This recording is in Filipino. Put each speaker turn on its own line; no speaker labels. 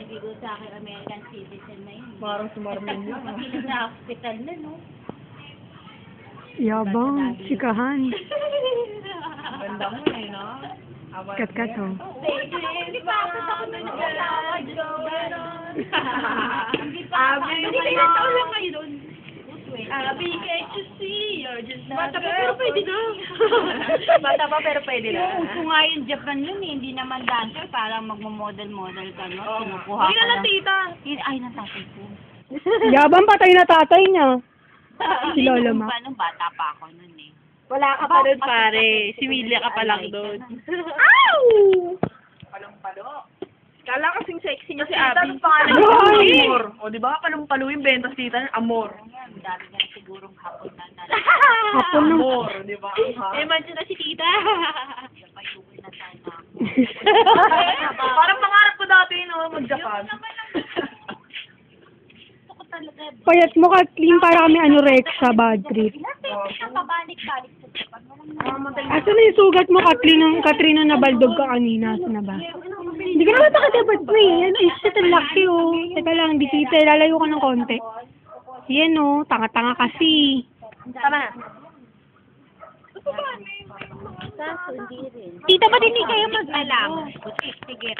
nabigo sa akin, American citizen na yun.
Parang sumarmin lang.
Pati na sa hospital na, no?
Yabang, chikahan.
Ganda mo eh, no?
Kat-kat, oh.
Hindi pa ako na nag-alawad ko. Hindi pa ako.
Hindi
Hindi
na
taon lang kayo doon. Abi, can't you see? You're just not
Bata pa pero pwede na. Bata pa pero pwede na.
Yung uso nga yung Japan nun eh, hindi naman dancer, parang magmo-model-model ka, no?
Oo.
Kinukuha
Hindi
ka
na lang tita.
Ay, ng tatay ko.
Yabang, patay na tatay niya. Si Lola Ma.
Nung bata pa ako nun eh.
Wala ka pa doon pare. Si Milia ka pa lang doon.
Ow!
Palumpalo. Kala kasing sexy niya si
Ay!
Abby. Amor. O di ba? Palumpalo yung bentas tita. Amor.
Ang dami na sigurong hapon na
Hapon ng...
Amor, di ba?
Imagine na si tita. Payuwi na sana.
Parang pangarap ko dati, no? Mag-Japan.
Gusto ko talaga.
Payat mo, Kathleen, para kami anorexia, bad trip.
Ilang siya pabalik-balik sa Japan. Walang
Asa na yung sugat mo, Kathleen, nung nabaldog ka kanina? Asa na ba? Hindi ka naman nakadapat mo eh. Ano, shit, ang laki oh. Teka lang, di kita. Lalayo ka ng konti. Yan oh, tanga-tanga kasi.
Tama na.
Kaso hindi rin.
Tita, ba't hindi kayo mag-alam?
Sige.